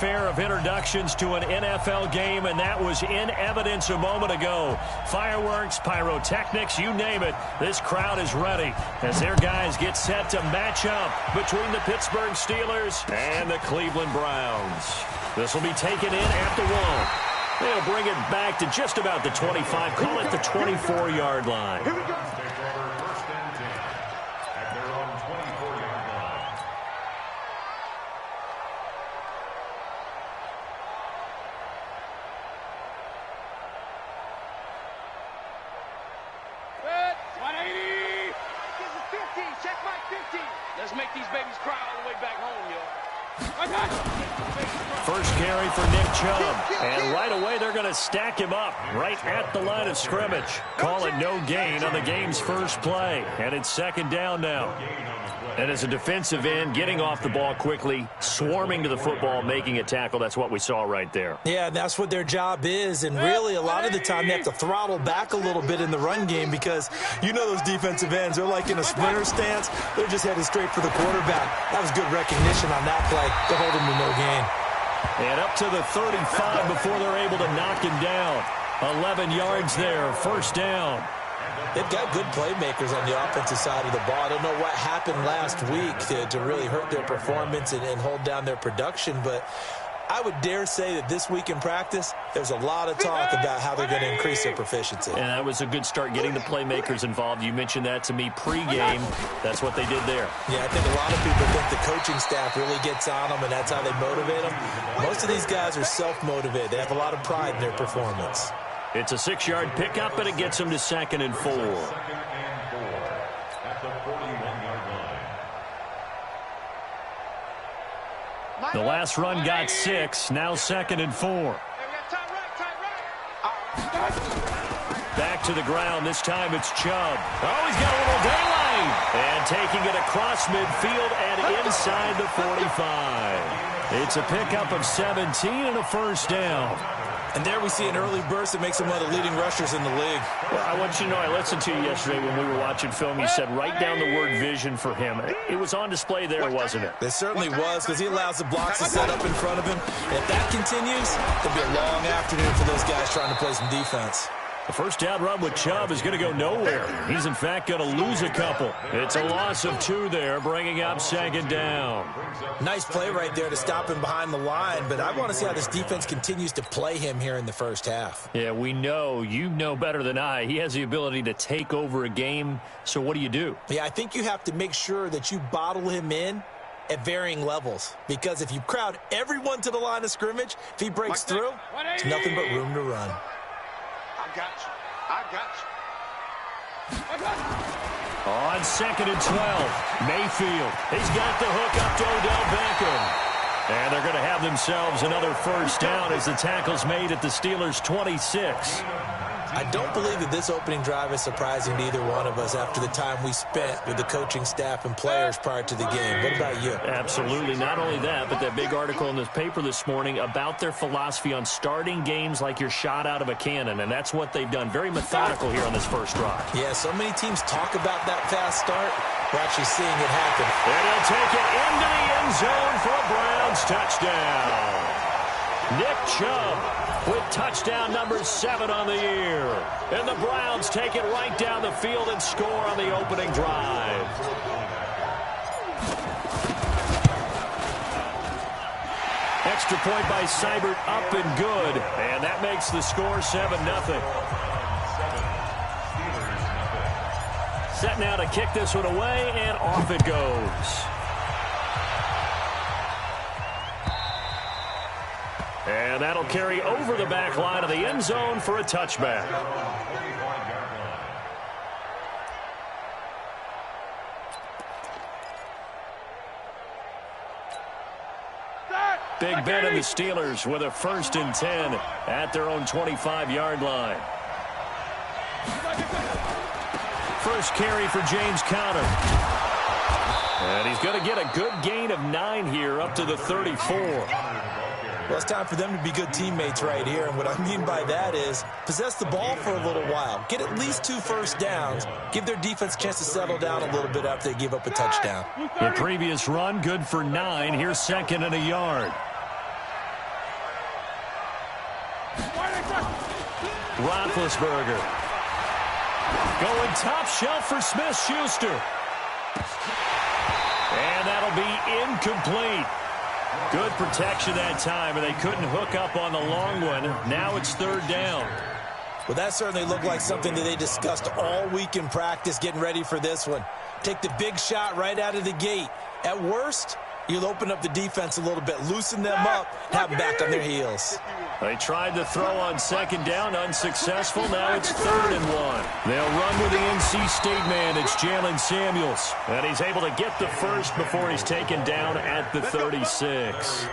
Fair of introductions to an NFL game, and that was in evidence a moment ago. Fireworks, pyrotechnics, you name it. This crowd is ready as their guys get set to match up between the Pittsburgh Steelers and the Cleveland Browns. This will be taken in at the 1. They'll bring it back to just about the 25, call it the 24-yard line. Here we go. Let's make these babies cry all the way back home, yo. First carry for Nick Chubb. And right away, they're going to stack him up right at the line of scrimmage. Call it no gain on the game's first play. And it's second down now. And as a defensive end, getting off the ball quickly, swarming to the football, making a tackle, that's what we saw right there. Yeah, that's what their job is. And really, a lot of the time, they have to throttle back a little bit in the run game because you know those defensive ends, they're like in a sprinter stance. They're just headed straight for the quarterback. That was good recognition on that play to hold him to no gain. And up to the 35 before they're able to knock him down. 11 yards there, first down. They've got good playmakers on the offensive side of the ball. I don't know what happened last week to really hurt their performance and hold down their production, but I would dare say that this week in practice, there's a lot of talk about how they're going to increase their proficiency. And that was a good start, getting the playmakers involved. You mentioned that to me pregame. That's what they did there. Yeah, I think a lot of people think the coaching staff really gets on them, and that's how they motivate them. Most of these guys are self-motivated. They have a lot of pride in their performance. It's a 6-yard pickup, and it gets them to 2nd and 4. The last run got 6, now 2nd and 4. Back to the ground, this time it's Chubb. Oh, he's got a little daylight. And taking it across midfield and inside the 45. It's a pickup of 17 and a first down. And there we see an early burst that makes him one of the leading rushers in the league. Well, I want you to know, I listened to you yesterday when we were watching film. You said write down the word vision for him. It was on display there, wasn't it? It certainly was, because he allows the blocks to set up in front of him. And if that continues, it'll be a long afternoon for those guys trying to play some defense. The first down run with Chubb is going to go nowhere. He's, in fact, going to lose a couple. It's a loss of 2 there, bringing up 2nd down. Nice play right there to stop him behind the line, but I want to see how this defense continues to play him here in the first half. Yeah, we know. You know better than I. He has the ability to take over a game, so what do? Yeah, I think you have to make sure that you bottle him in at varying levels, because if you crowd everyone to the line of scrimmage, if he breaks through, there's nothing but room to run. I got you. On 2nd and 12, Mayfield. He's got the hook up to Odell Beckham. And they're going to have themselves another first down as the tackle's made at the Steelers' 26. I don't believe that this opening drive is surprising to either one of us after the time we spent with the coaching staff and players prior to the game. What about you? Absolutely. Not only that, but that big article in the paper this morning about their philosophy on starting games like you're shot out of a cannon, and that's what they've done. Very methodical here on this first drive. Yeah, so many teams talk about that fast start. We're actually seeing it happen. And he'll take it into the end zone for a Browns touchdown. Nick Chubb with touchdown number 7 on the year. And the Browns take it right down the field and score on the opening drive. Extra point by Seibert, up and good. And that makes the score 7-0. Set now to kick this one away, and off it goes. And that'll carry over the back line of the end zone for a touchback. Big Ben and the Steelers with a 1st and 10 at their own 25-yard line. First carry for James Conner. And he's going to get a good gain of 9 here up to the 34. Well, it's time for them to be good teammates right here. And what I mean by that is possess the ball for a little while. Get at least 2 first downs. Give their defense a chance to settle down a little bit after they give up a touchdown. The previous run, good for 9. Here's 2nd and a yard. Roethlisberger. Going top shelf for Smith-Schuster. And that'll be incomplete. Good protection that time, and they couldn't hook up on the long one. Now it's third down. Well, that certainly looked like something that they discussed all week in practice, getting ready for this one. Take the big shot right out of the gate. At worst, you'll open up the defense a little bit, loosen them up, have them back on their heels. They tried to throw on second down, unsuccessful. Now it's 3rd and 1. They'll run with the NC State man. It's Jalen Samuels. And he's able to get the first before he's taken down at the 36.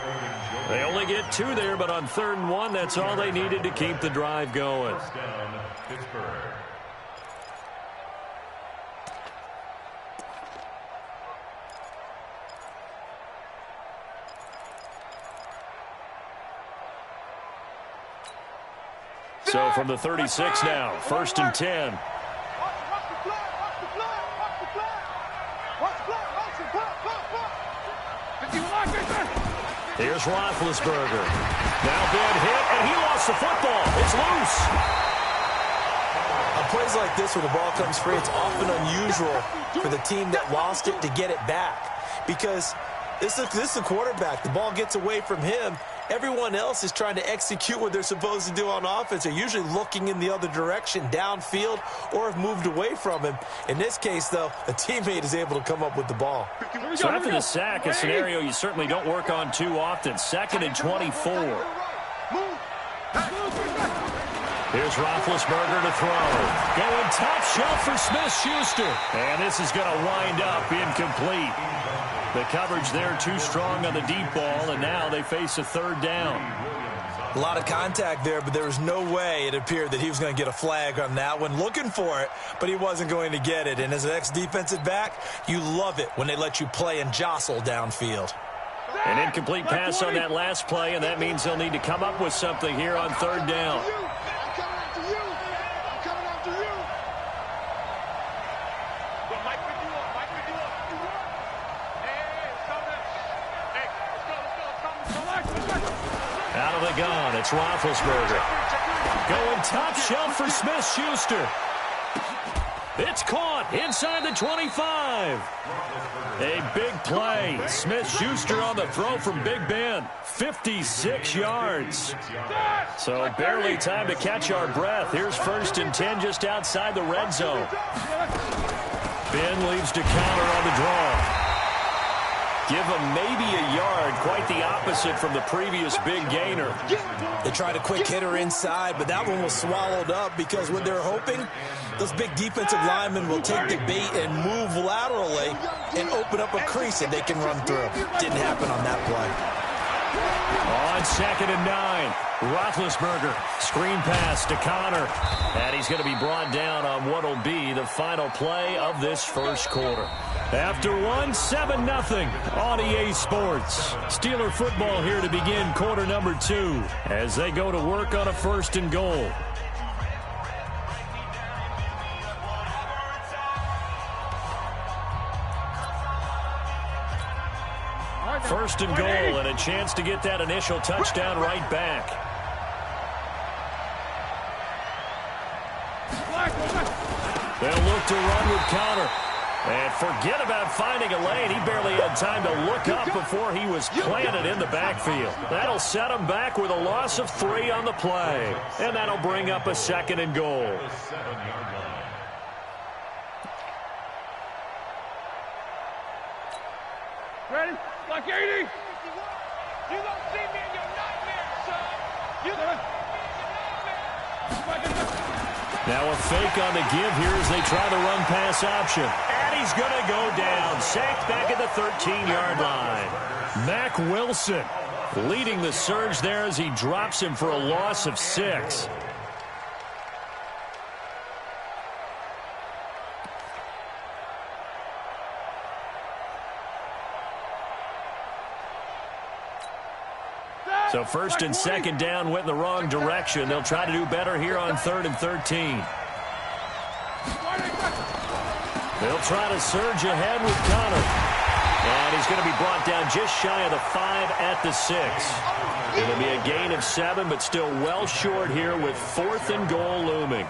They only get 2 there, but on 3rd and 1, that's all they needed to keep the drive going. So from the 36 now, 1st and 10. Here's Roethlisberger. Now big hit, and he lost the football. It's loose. On plays like this where the ball comes free, it's often unusual for the team that lost it to get it back. Because this is a quarterback. The ball gets away from him. Everyone else is trying to execute what they're supposed to do on offense. They're usually looking in the other direction, downfield, or have moved away from him. In this case, though, a teammate is able to come up with the ball. So after the sack, a scenario you certainly don't work on too often. 2nd and 24. Here's Roethlisberger to throw. Going top shelf for Smith-Schuster. And this is going to wind up incomplete. The coverage there too strong on the deep ball, and now they face a 3rd down. A lot of contact there, but there was no way it appeared that he was going to get a flag on that one. Looking for it, but he wasn't going to get it. And as an ex-defensive back, you love it when they let you play and jostle downfield. An incomplete pass on that last play, and that means they'll need to come up with something here on 3rd down. Out of the gun, it's Roethlisberger. Going top shelf for Smith-Schuster. It's caught inside the 25. A big play. Smith-Schuster on the throw from Big Ben. 56 yards. So barely time to catch our breath. Here's 1st and 10 just outside the red zone. Ben leaves to counter on the draw. Give him maybe a yard, quite the opposite from the previous big gainer. They tried a quick hitter inside, but that one was swallowed up because what they're hoping, those big defensive linemen will take the bait and move laterally and open up a crease that they can run through. Didn't happen on that play. On 2nd and 9, Roethlisberger, screen pass to Connor. And he's going to be brought down on what will be the final play of this first quarter. After 7-0 on EA Sports. Steeler football here to begin quarter number 2 as they go to work on a 1st and goal. First and goal, and a chance to get that initial touchdown right back. They'll look to run with Connor. And forget about finding a lane. He barely had time to look up before he was planted in the backfield. That'll set him back with a loss of 3 on the play. And that'll bring up a 2nd and goal. Ready? Like 80. You don't see me in your nightmares, son. You don't see me in your nightmares. Now a fake on the give here as they try the run pass option. And he's going to go down. Sacked back at the 13-yard line. Mack Wilson leading the surge there as he drops him for a loss of 6. So 1st and 2nd down went in the wrong direction. They'll try to do better here on 3rd and 13. They'll try to surge ahead with Connor. And he's going to be brought down just shy of the 5 at the 6. It'll be a gain of 7, but still well short here with 4th and goal looming.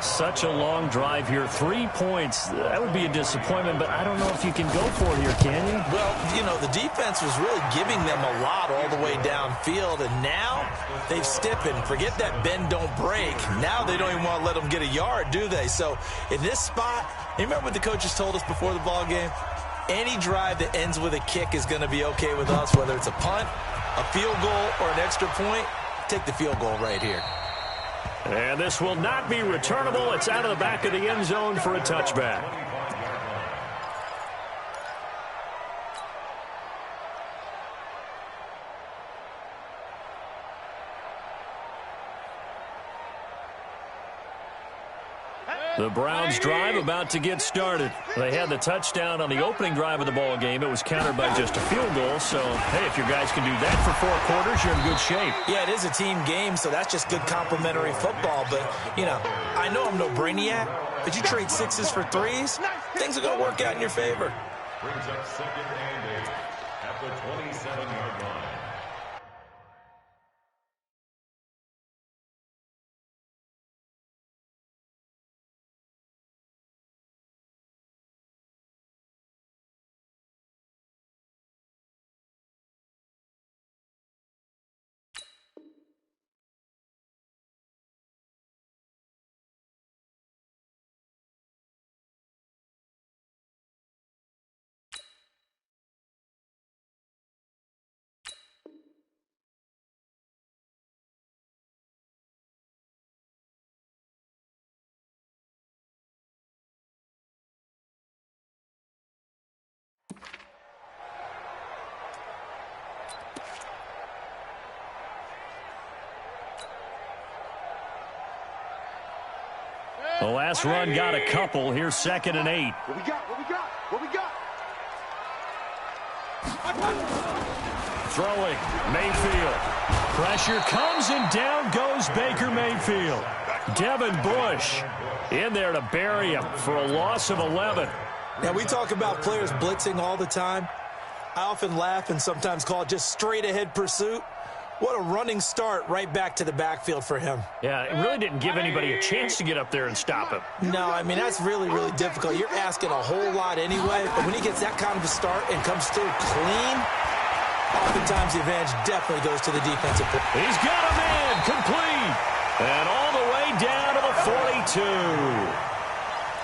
Such a long drive here. 3 points. That would be a disappointment, but I don't know if you can go for it here, can you? Well, you know, the defense was really giving them a lot all the way downfield, and now they've stiffened. Forget that bend, don't break. Now they don't even want to let them get a yard, do they? So in this spot, you remember what the coaches told us before the ball game? Any drive that ends with a kick is going to be okay with us, whether it's a punt, a field goal, or an extra point. Take the field goal right here. And this will not be returnable. It's out of the back of the end zone for a touchback. The Browns drive about to get started. They had the touchdown on the opening drive of the ball game. It was countered by just a field goal. So, hey, if your guys can do that for 4 quarters, you're in good shape. Yeah, it is a team game, so that's just good complimentary football. But, you know, I know I'm no brainiac, but you trade 6s for 3s, things are going to work out in your favor. Brings up 2nd and 8 at the 27-yard line. The last run got a couple. Here's 2nd and 8. What we got? What we got? What we got? Throwing, Mayfield. Pressure comes and down goes Baker Mayfield. Devin Bush in there to bury him for a loss of 11. Now, we talk about players blitzing all the time. I often laugh and sometimes call it just straight-ahead pursuit. What a running start right back to the backfield for him. Yeah, it really didn't give anybody a chance to get up there and stop him. No, I mean, that's really, really difficult. You're asking a whole lot anyway, but when he gets that kind of a start and comes through clean, oftentimes the advantage definitely goes to the defensive player. He's got a man, complete, and all the way down to the 42.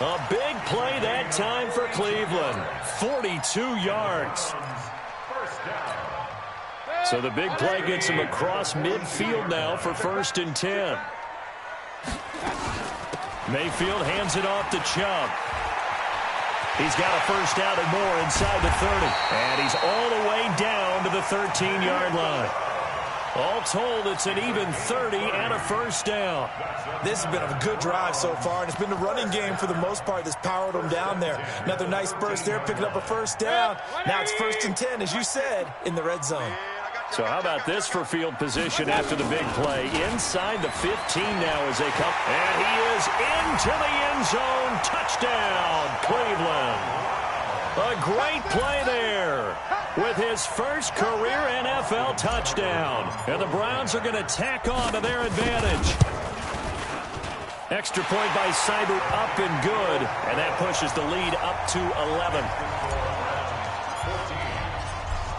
A big play that time for Cleveland. 42 yards. So the big play gets him across midfield now for 1st and 10. Mayfield hands it off to Chubb. He's got a first down and more inside the 30. And he's all the way down to the 13-yard line. All told, it's an even 30 and a first down. This has been a good drive so far, and it's been the running game for the most part that's powered them down there. Another nice burst there, picking up a first down. Now it's 1st and 10, as you said, in the red zone. So how about this for field position after the big play? Inside the 15 now as they come. And he is into the end zone. Touchdown, Cleveland. A great play there with his first career NFL touchdown. And the Browns are going to tack on to their advantage. Extra point by Seibert up and good. And that pushes the lead up to 11.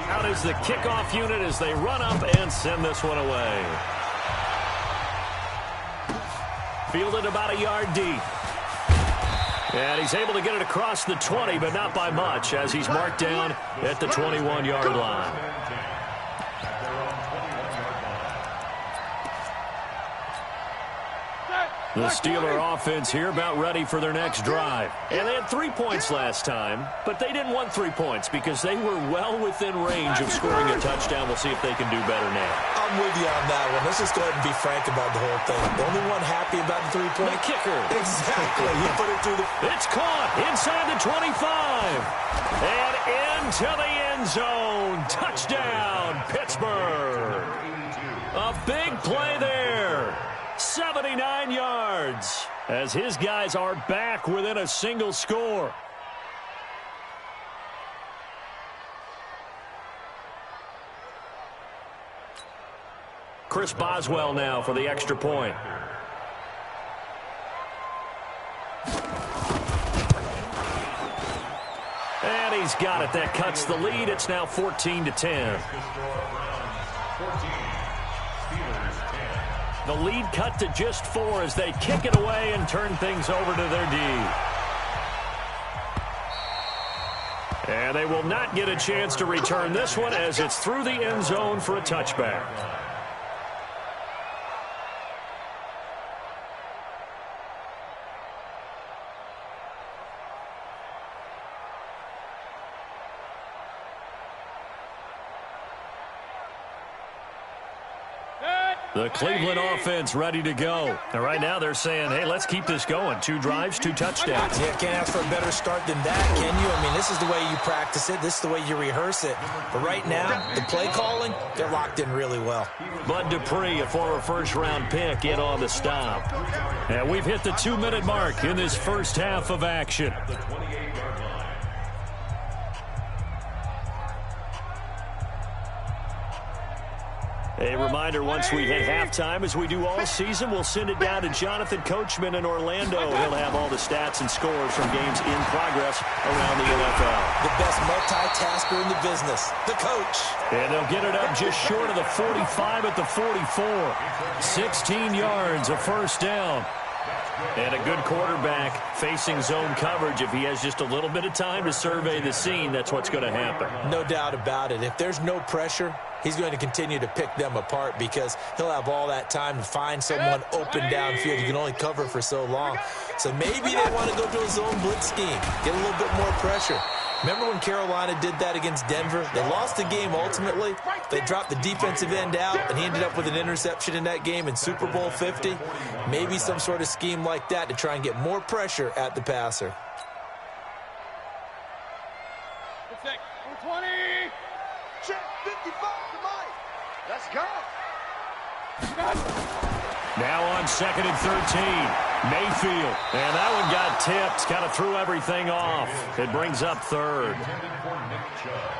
Out is the kickoff unit as they run up and send this one away. Fielded about a yard deep. And he's able to get it across the 20, but not by much, as he's marked down at the 21-yard line. The Steeler offense here about ready for their next drive. And they had 3 points last time, but they didn't want 3 points because they were well within range of scoring a touchdown. We'll see if they can do better now. I'm with you on that one. Let's just go ahead and be frank about the whole thing. The only one happy about the 3-point? The kicker. Exactly. He put it through the... It's caught inside the 25. And into the end zone. Touchdown, Pittsburgh. A big play there. 79 yards as his guys are back within a single score. Chris Boswell now for the extra point. And he's got it. That cuts the lead. It's now 14-10. The lead cut to just 4 as they kick it away and turn things over to their D. And they will not get a chance to return this one as it's through the end zone for a touchback. The Cleveland offense ready to go. And right now they're saying, hey, let's keep this going. 2 drives, 2 touchdowns. Yeah, can't ask for a better start than that, can you? I mean, this is the way you practice it. This is the way you rehearse it. But right now, the play calling, they're locked in really well. Bud Dupree, a former first-round pick, in on the stop. And we've hit the 2-minute mark in this first half of action. A reminder, once we hit halftime, as we do all season, we'll send it down to Jonathan Coachman in Orlando. He'll have all the stats and scores from games in progress around the NFL. The best multitasker in the business, the coach. And they'll get it up just short of the 45 at the 44. 16 yards, a first down. And a good quarterback facing zone coverage. If he has just a little bit of time to survey the scene, that's what's going to happen. No doubt about it. If there's no pressure, he's going to continue to pick them apart because he'll have all that time to find someone open downfield. You can only cover for so long. So maybe they want to go to a zone blitz scheme, get a little bit more pressure. Remember when Carolina did that against Denver? They lost the game ultimately. They dropped the defensive end out, and he ended up with an interception in that game in Super Bowl 50. Maybe some sort of scheme like that to try and get more pressure at the passer. 20. Check 55 to Mike. Let's go. Now on 2nd and 13. Mayfield. And that one got tipped. Kind of threw everything off. It brings up 3rd.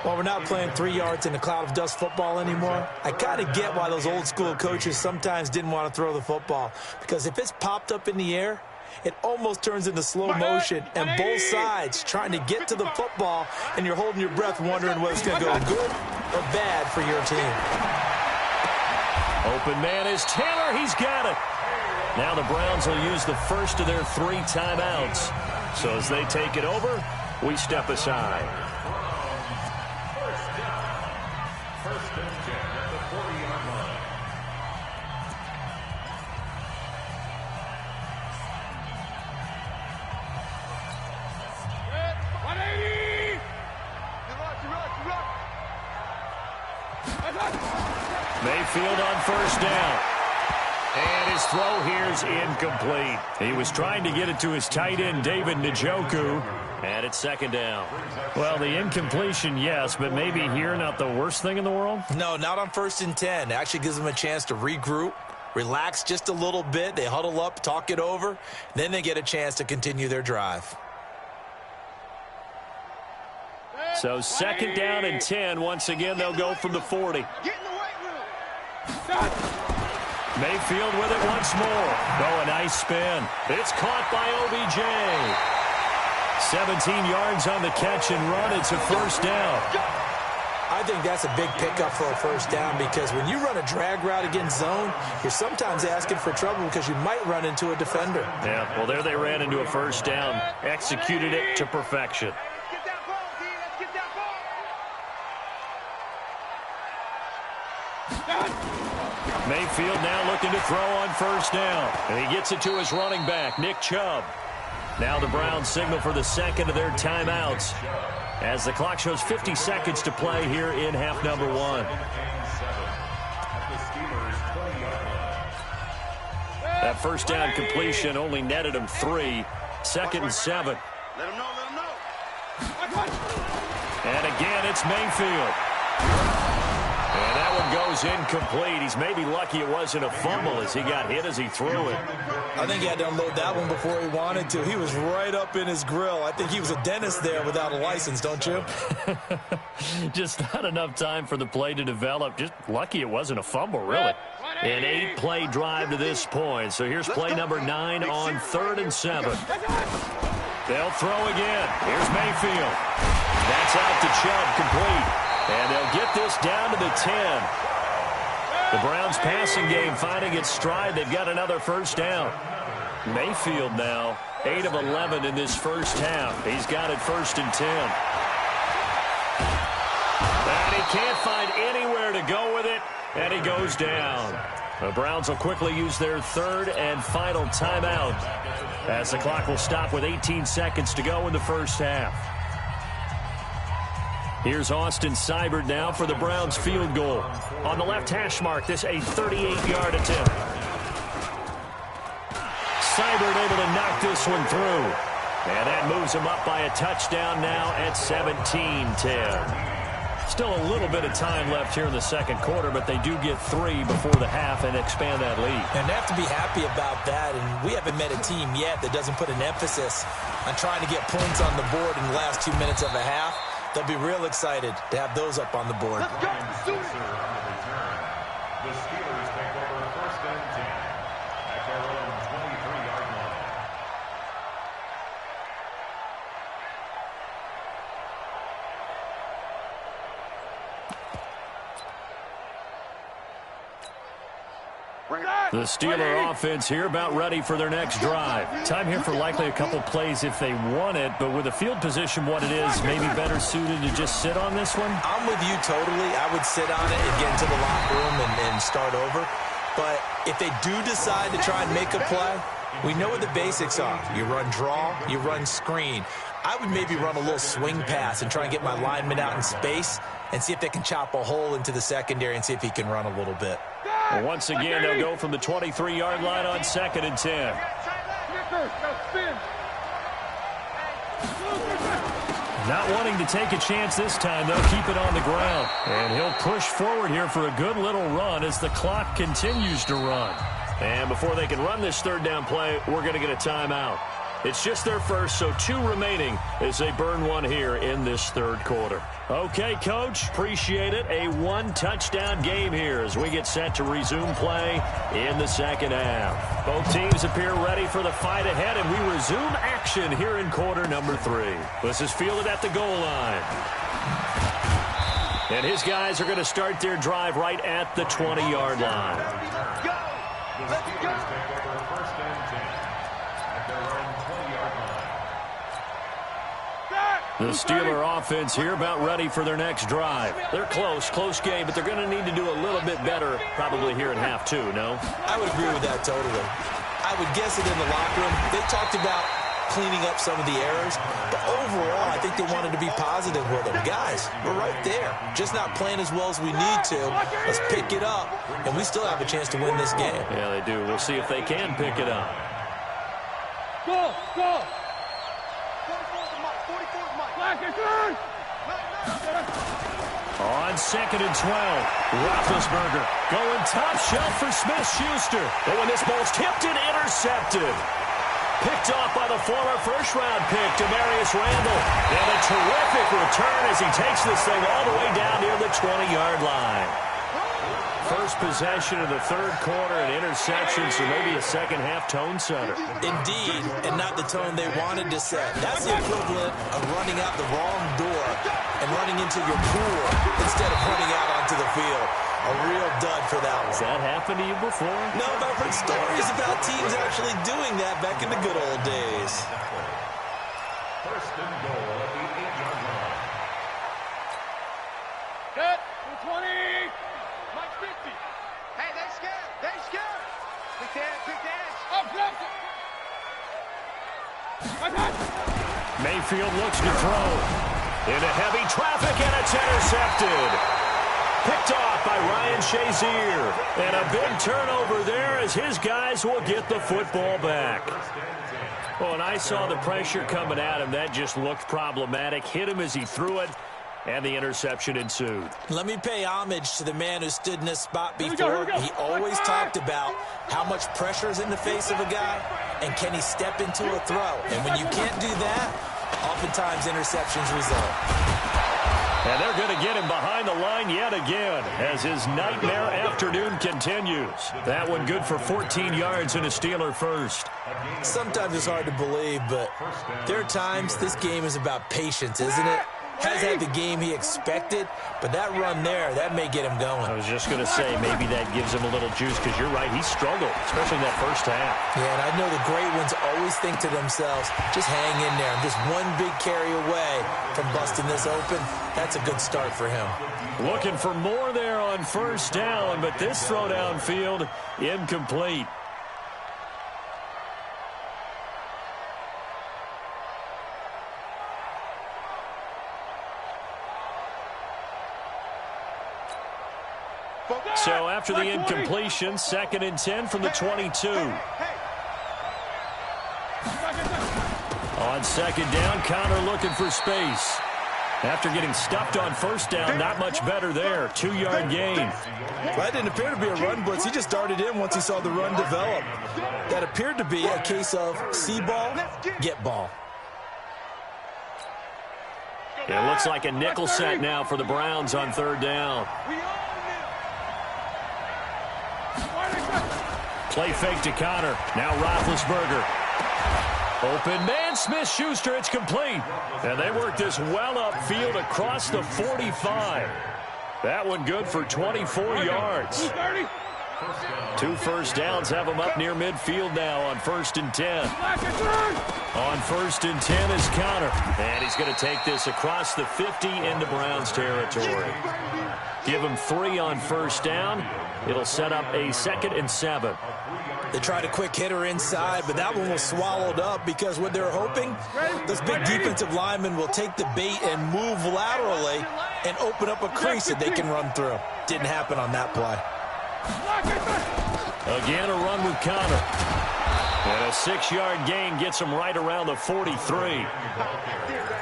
Well, we're not playing 3 yards in a cloud of dust football anymore. I kind of get why those old school coaches sometimes didn't want to throw the football. Because if it's popped up in the air, it almost turns into slow motion, and both sides trying to get to the football, and you're holding your breath wondering whether it's going to go good or bad for your team. Open man is Taylor. He's got it. Now the Browns will use the first of their 3 timeouts. So as they take it over, we step aside. First and 10 at the 40-yard line. Mayfield on first down. And his throw here is incomplete. He was trying to get it to his tight end, David Njoku. And it's 2nd down. Well, the incompletion, yes, but maybe here not the worst thing in the world? No, not on 1st and 10. It actually gives them a chance to regroup, relax just a little bit. They huddle up, talk it over. Then they get a chance to continue their drive. So 2nd down and 10. Once again, they'll go from the 40. Get in the weight room. Mayfield with it once more. Oh, a nice spin. It's caught by OBJ. 17 yards on the catch and run. It's a first down. I think that's a big pickup for a first down because when you run a drag route against zone, you're sometimes asking for trouble because you might run into a defender. Yeah, well, there they ran into a first down. Executed it to perfection. Get that ball, D. Let's get that ball. Mayfield now looking to throw on first down. And he gets it to his running back, Nick Chubb. Now the Browns signal for the 2nd of their timeouts as the clock shows 50 seconds to play here in half number 1. That first down completion only netted him 3. 2nd and 7. Let him know, let him know. And again, it's Mayfield. And that one goes incomplete. He's maybe lucky it wasn't a fumble as he got hit as he threw it. I think he had to unload that one before he wanted to. He was right up in his grill. I think he was a dentist there without a license, don't you? Just not enough time for the play to develop. Just lucky it wasn't a fumble, really. An 8-play drive to this point. So here's play number 9 on 3rd and 7. They'll throw again. Here's Mayfield. That's out to Chubb, complete. And they'll get this down to the 10. The Browns passing game finding its stride. They've got another first down. Mayfield now 8 of 11 in this first half. He's got it 1st and 10. And he can't find anywhere to go with it, and he goes down. The Browns will quickly use their 3rd and final timeout as the clock will stop with 18 seconds to go in the first half. Here's Austin Seibert now for the Browns field goal. On the left hash mark, this a 38-yard attempt. Seibert able to knock this one through. And that moves him up by a touchdown now at 17-10. Still a little bit of time left here in the second quarter, but they do get 3 before the half and expand that lead. And they have to be happy about that, and we haven't met a team yet that doesn't put an emphasis on trying to get points on the board in the last 2 minutes of a half. They'll be real excited to have those up on the board. The Steelers take over 1st and 10 at their own 23-yard line. The Steeler offense here about ready for their next drive. Time here for likely a couple plays if they want it, but with the field position what it is, maybe better suited to just sit on this one? I'm with you totally. I would sit on it and get into the locker room and start over. But if they do decide to try and make a play, we know what the basics are. You run draw, you run screen. I would maybe run a little swing pass and try and get my lineman out in space and see if they can chop a hole into the secondary and see if he can run a little bit. Well, once again, they'll go from the 23-yard line on 2nd and 10. Not wanting to take a chance this time, they'll keep it on the ground. And he'll push forward here for a good little run as the clock continues to run. And before they can run this 3rd down play, we're going to get a timeout. It's just their first, so 2 remaining as they burn one here in this 3rd quarter. Okay, Coach, appreciate it. A 1-touchdown game here as we get set to resume play in the second half. Both teams appear ready for the fight ahead, and we resume action here in quarter number 3. This is fielded at the goal line. And his guys are going to start their drive right at the 20-yard line. Let's go. Take over 1st and 10 at their own 20-yard line. The Steeler offense here about ready for their next drive. They're close game, but they're going to need to do a little bit better probably here in half 2, no? I would agree with that totally. I would guess it in the locker room. They talked about cleaning up some of the errors, but overall, I think they wanted to be positive with them. Guys, we're right there. Just not playing as well as we need to. Let's pick it up, and we still have a chance to win this game. Yeah, they do. We'll see if they can pick it up. Go! On 2nd and 12, Roethlisberger going top shelf for Smith-Schuster. But when this ball's tipped and intercepted. Picked off by the former first-round pick, Demarius Randall. And a terrific return as he takes this thing all the way down near the 20-yard line. First possession of the 3rd quarter, an interception, so maybe a second-half tone setter. Indeed, and not the tone they wanted to set. That's the equivalent of running out the wrong door and running into your pool instead of running out onto the field. A real dud for that one. Has that happened to you before? No, but I've heard stories about teams actually doing that back in the good old days. 1st and goal at the 8-yard line. Set. 20. Mike 50. Hey, they scared. Big dance. Up, left. Mayfield looks to throw. Into heavy traffic, and it's intercepted. Picked off by Ryan Shazier. And a big turnover there as his guys will get the football back. Well, and I saw the pressure coming at him. That just looked problematic. Hit him as he threw it, and the interception ensued. Let me pay homage to the man who stood in this spot before. He always talked about how much pressure is in the face of a guy, and can he step into a throw. And when you can't do that, oftentimes interceptions result. And they're going to get him behind the line yet again as his nightmare afternoon continues. That one good for 14 yards and a Steeler first. Sometimes it's hard to believe, but there are times this game is about patience, isn't it? Has had the game he expected, but that run there, that may get him going. I was just going to say, maybe that gives him a little juice, because you're right, he struggled, especially in that first half. Yeah, and I know the great ones always think to themselves, just hang in there. I'm just one big carry away from busting this open. That's a good start for him. Looking for more there on first down, but this throw downfield, incomplete. So after the incompletion, 2nd and 10 from the 22. On 2nd down, Connor looking for space. After getting stuffed on first down, not much better there. 2-yard gain. Well, that didn't appear to be a run blitz. He just darted in once he saw the run develop. That appeared to be a case of see ball, get ball. It looks like a nickel set now for the Browns on 3rd down. Play fake to Connor. Now Roethlisberger. Open man, Smith-Schuster. It's complete. And they work this well upfield across the 45. That one good for 24 yards. 2 first downs have them up near midfield now on 1st and 10. On 1st and 10 is Connor. And he's going to take this across the 50 into Browns territory. Give him 3 on first down. It'll set up a 2nd and 7. They tried a quick hitter inside, but that one was swallowed up because what they're hoping, this big defensive lineman will take the bait and move laterally and open up a crease that they can run through. Didn't happen on that play. Again, a run with Connor. And a 6-yard gain gets him right around the 43.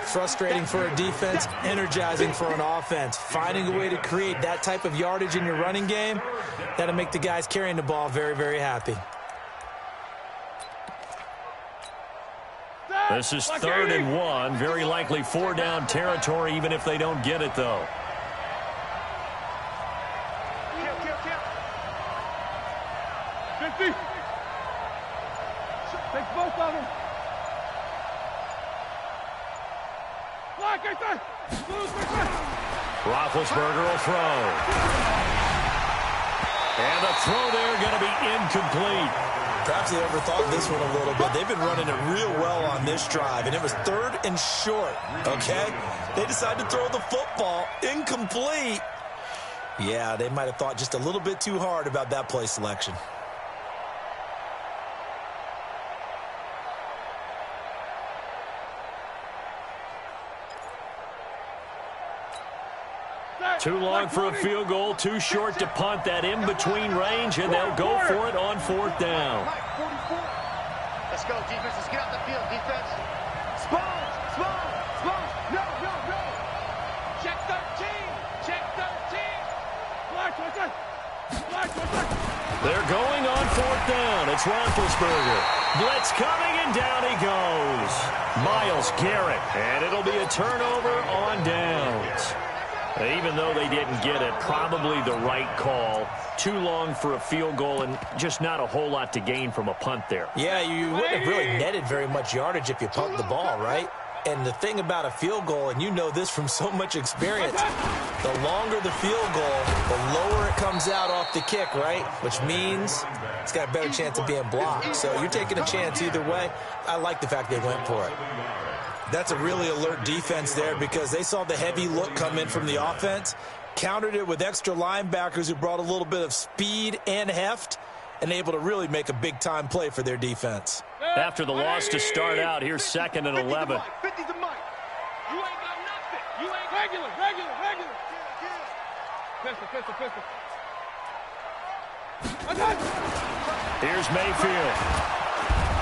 Frustrating for a defense, energizing for an offense. Finding a way to create that type of yardage in your running game, that'll make the guys carrying the ball very, very happy. This is 3rd and 1. Very likely 4-down territory, even if they don't get it, though. Take both of them. Roethlisberger will throw. And the throw there going to be incomplete. Perhaps they overthought this one a little bit. They've been running it real well on this drive, and it was 3rd and short, okay? They decided to throw the football incomplete. Yeah, they might have thought just a little bit too hard about that play selection. Too long for a field goal, too short to punt. That in-between range, and they'll go for it on 4th down. Let's go, defense. Let's get out the field, defense. Sponge. No. Check 13. They're going on 4th down. It's Roethlisberger. Blitz coming, and down he goes. Myles Garrett, and it'll be a turnover on downs. Even though they didn't get it, probably the right call. Too long for a field goal and just not a whole lot to gain from a punt there. Yeah, you wouldn't have really netted very much yardage if you pumped the ball, right? And the thing about a field goal, and you know this from so much experience, the longer the field goal, the lower it comes out off the kick, right? Which means it's got a better chance of being blocked. So you're taking a chance either way. I like the fact they went for it. That's a really alert defense there because they saw the heavy look come in from the offense, countered it with extra linebackers who brought a little bit of speed and heft, and able to really make a big-time play for their defense. After the loss to start out, here's 2nd and 11. 50 to Mike. You ain't got nothing. You ain't regular. Pistol. Here's Mayfield.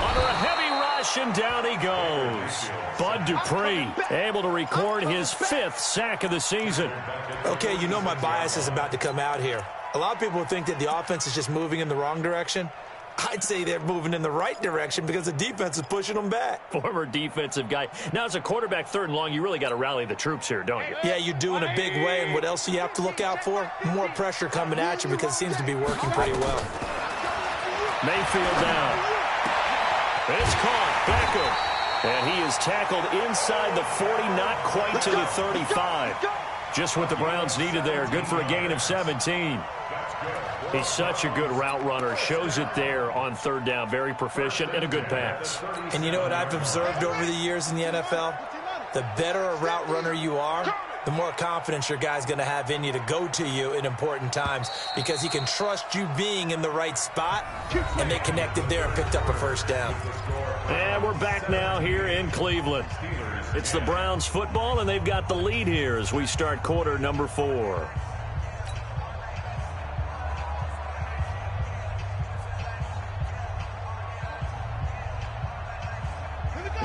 Under a heavy rush, and down he goes. Bud Dupree able to record his 5th sack of the season. Okay, you know my bias is about to come out here. A lot of people think that the offense is just moving in the wrong direction. I'd say they're moving in the right direction because the defense is pushing them back. Former defensive guy. Now, as a quarterback, 3rd and long, you really got to rally the troops here, don't you? Yeah, you do in a big way. And what else do you have to look out for? More pressure coming at you because it seems to be working pretty well. Mayfield down. It's caught. Beckham. And he is tackled inside the 40, not quite to the 35. Just what the Browns needed there. Good for a gain of 17. He's such a good route runner. Shows it there on 3rd down. Very proficient and a good pass. And you know what I've observed over the years in the NFL? The better a route runner you are, the more confidence your guy's going to have in you to go to you in important times because he can trust you being in the right spot, and they connected there and picked up a 1st down. And we're back now here in Cleveland. It's the Browns football, and they've got the lead here as we start quarter number 4.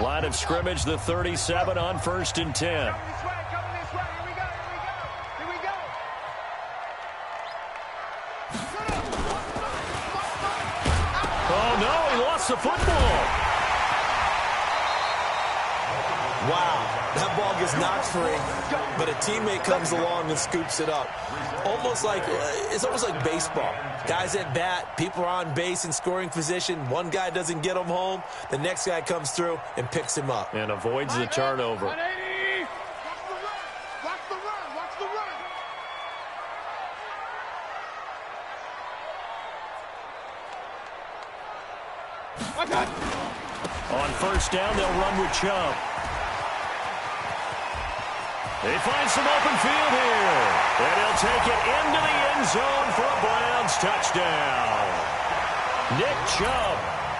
Line of scrimmage, the 37 on 1st and 10. Oh, no, he lost the football. Wow, that ball gets knocked free, but a teammate comes along and scoops it up. It's almost like baseball. Guys at bat, people are on base in scoring position. One guy doesn't get him home. The next guy comes through and picks him up. And avoids the turnover. Watch the run. Watch the run. Okay. On 1st down, they'll run with Chubb. They find some open field here. And he'll take it into the end zone for a Browns touchdown. Nick Chubb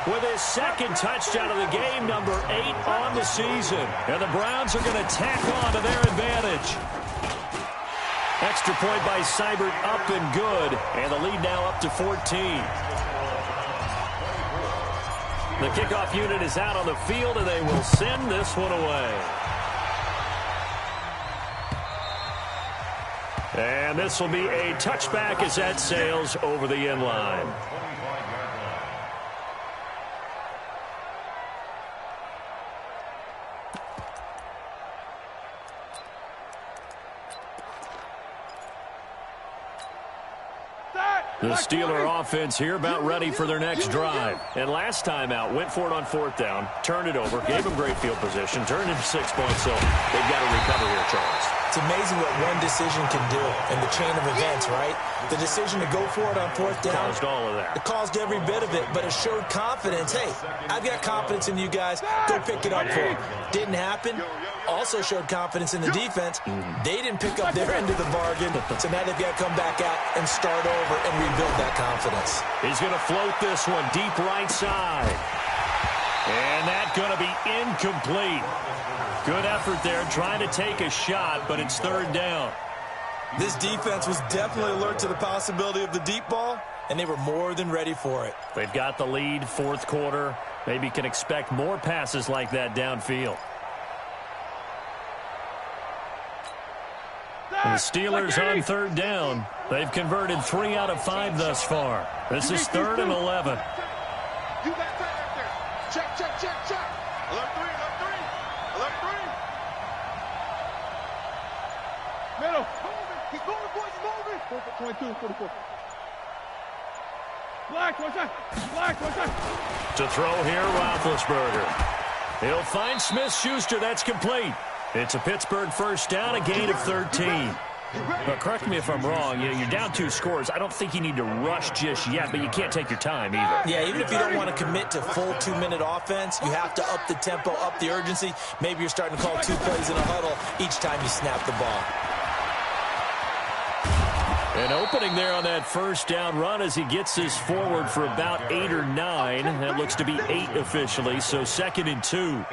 with his 2nd touchdown of the game, number 8 on the season. And the Browns are going to tack on to their advantage. Extra point by Seibert, up and good. And the lead now up to 14. The kickoff unit is out on the field, and they will send this one away. And this will be a touchback as that sails over the end line. The Steeler offense here about ready for their next drive. And last time out, went for it on 4th down, turned it over, gave them great field position, turned into 6 points, so they've got to recover here, Charles. It's amazing what one decision can do in the chain of events, right? The decision to go for it on 4th down. Caused all of that. It caused every bit of it, but it showed confidence. Hey, I've got confidence in you guys. Go pick it up for them. Didn't happen. Also showed confidence in the defense. They didn't pick up their end of the bargain, so now they've got to come back out and start over and rebuild that confidence. He's going to float this one deep right side. And that's going to be incomplete. Good effort there trying to take a shot, but it's 3rd down. This defense was definitely alert to the possibility of the deep ball, and they were more than ready for it. They've got the lead, 4th quarter. Maybe can expect more passes like that downfield. And the Steelers on 3rd down. They've converted 3 out of 5 thus far. This is 3rd and 11. You got that right there. Check. Alert 3. Middle. Keep going, boys, moving. 22, 44. Black, watch that. To throw here, Roethlisberger. He'll find Smith-Schuster. That's complete. It's a Pittsburgh 1st down, a gain of 13. But correct me if I'm wrong, you're down 2 scores. I don't think you need to rush just yet, but you can't take your time either. Yeah, even if you don't want to commit to full 2-minute offense, you have to up the tempo, up the urgency. Maybe you're starting to call 2 plays in a huddle each time you snap the ball. An opening there on that 1st down run as he gets this forward for about 8 or 9. That looks to be 8 officially, so 2nd and 2.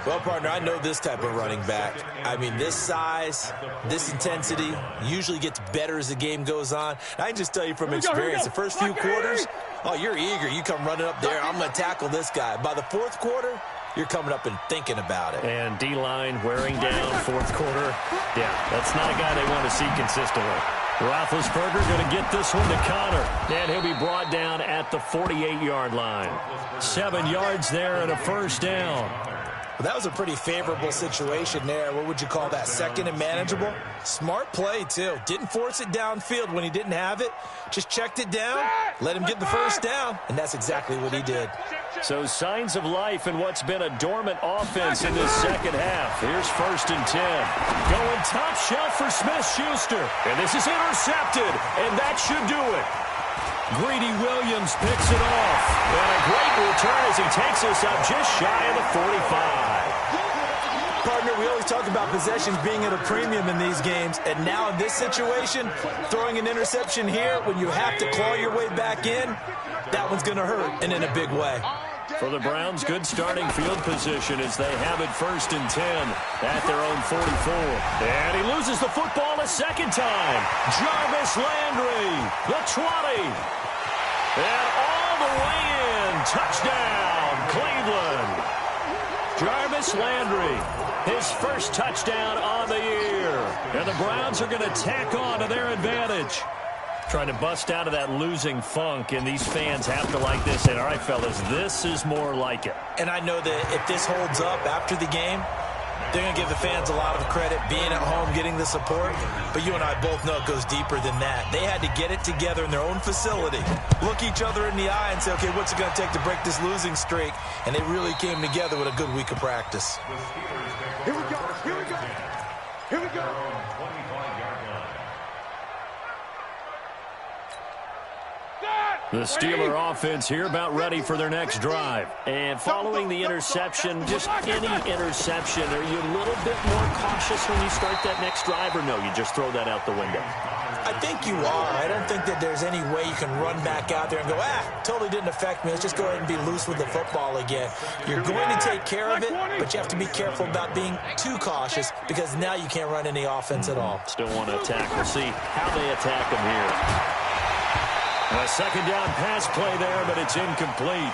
Well, partner, I know this type of running back. I mean, this size, this intensity usually gets better as the game goes on. I can just tell you from experience, the first few quarters, oh, you're eager. You come running up there, I'm going to tackle this guy. By the 4th quarter, you're coming up and thinking about it. And D-line wearing down 4th quarter. Yeah, that's not a guy they want to see consistently. Roethlisberger going to get this one to Connor, and he'll be brought down at the 48-yard line. 7 yards there and a first down. Well, that was a pretty favorable situation there. What would you call that? Second and manageable? Smart play, too. Didn't force it downfield when he didn't have it. Just checked it down, let him get the first down, and that's exactly what he did. So signs of life in what's been a dormant offense in this second half. Here's 1st and 10. Going top shelf for Smith-Schuster. And this is intercepted, and that should do it. Greedy Williams picks it off. And a great return as he takes us up just shy of the 45. Partner, we always talk about possessions being at a premium in these games, and now in this situation, throwing an interception here when you have to claw your way back in, that one's going to hurt, and in a big way. For the Browns, good starting field position as they have it 1st and 10 at their own 44. And he loses the football a second time. Jarvis Landry, the 20. And all the way in. Touchdown, Cleveland. Jarvis Landry, his first touchdown on the year. And the Browns are going to tack on to their advantage. Trying to bust out of that losing funk, and these fans have to like this. And all right, fellas, this is more like it. And I know that if this holds up after the game, they're going to give the fans a lot of credit, being at home, getting the support. But you and I both know it goes deeper than that. They had to get it together in their own facility, look each other in the eye and say, okay, what's it going to take to break this losing streak? And they really came together with a good week of practice. Here we go. Here we go. Here we go. The Steeler offense here about ready for their next drive. And following the interception, just any interception, are you a little bit more cautious when you start that next drive, or no, you just throw that out the window? I think you are. I don't think that there's any way you can run back out there and go, totally didn't affect me. Let's just go ahead and be loose with the football again. You're going to take care of it, but you have to be careful about being too cautious because now you can't run any offense at all. Still want to attack. We'll see how they attack them here. A second down pass play there, but it's incomplete.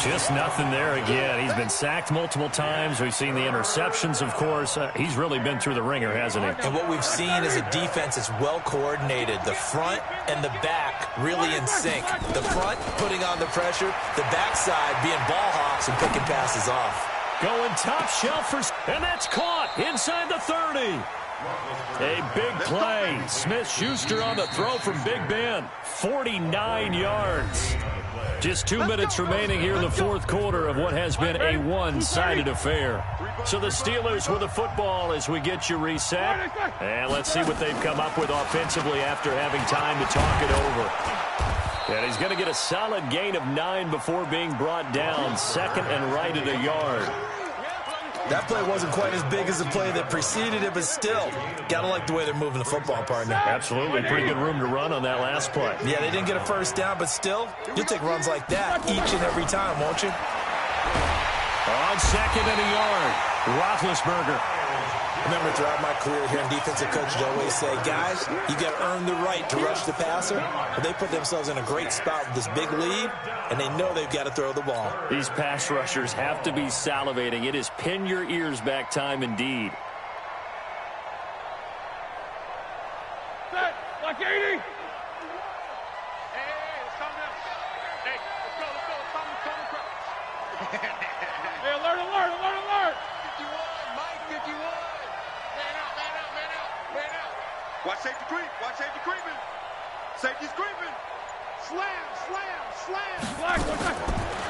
Just nothing there again. He's been sacked multiple times. We've seen the interceptions, of course. He's really been through the ringer, hasn't he? And what we've seen is a defense that's well coordinated. The front and the back really in sync. The front putting on the pressure, the backside being ball hawks and picking passes off. Going top shelf for, and that's caught inside the 30. A big play. Smith-Schuster on the throw from Big Ben. 49 yards. Just 2 minutes remaining here in the fourth quarter of what has been a one-sided affair. So the Steelers with the football as we get you reset. And let's see what they've come up with offensively after having time to talk it over. And he's going to get a solid gain of 9 before being brought down. Second and right at a yard. That play wasn't quite as big as the play that preceded it, but still, got to like the way they're moving the football, partner. Absolutely. Pretty good room to run on that last play. Yeah, they didn't get a first down, but still, you'll take runs like that each and every time, won't you? On second and a yard, Roethlisberger. Remember, throughout my career here in defensive coaches always say, guys, you got to earn the right to rush the passer. But they put themselves in a great spot with this big lead, and they know they've got to throw the ball. These pass rushers have to be salivating. It is pin your ears back time indeed. Set. Like 80. Hey, let's calm down. Hey, let's go. Calm the crowd. Hey, alert. 51, Mike, 51. Man out. Watch safety creep. Creeping. Safety's creeping. Slam.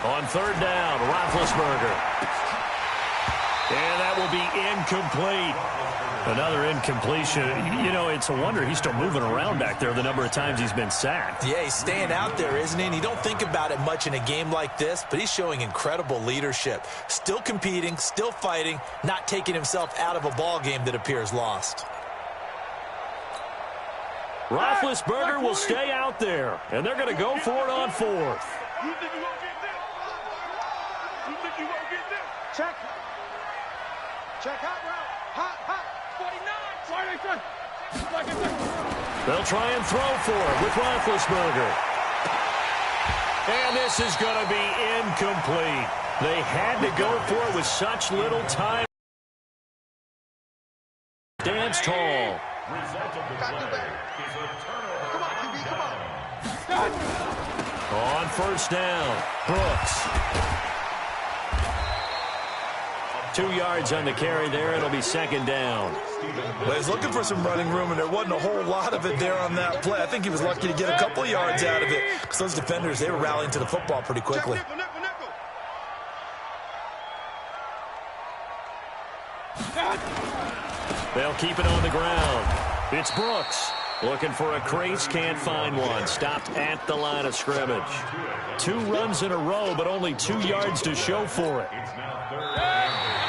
On third down, Roethlisberger. And that will be incomplete. Another incompletion. You know, it's a wonder he's still moving around back there the number of times he's been sacked. Yeah, he's staying out there, isn't he? And you don't think about it much in a game like this, but he's showing incredible leadership. Still competing, still fighting, not taking himself out of a ball game that appears lost. Roethlisberger will stay out there, and they're going to go for it on fourth. You think you won't get this? Check hot route. Hot. 49. They'll try and throw for it with Roethlisberger. And this is going to be incomplete. They had to go for it with such little time. Stands tall. Got to do better. Come on, QB, come on. On first down, Brooks. 2 yards on the carry there. It'll be second down. Well, he's looking for some running room, and there wasn't a whole lot of it there on that play. I think he was lucky to get a couple of yards out of it because those defenders, they were rallying to the football pretty quickly. They'll keep it on the ground. It's Brooks. Looking for a crease, can't find one. Stopped at the line of scrimmage. 2 runs in a row, but only 2 yards to show for it. It's now third.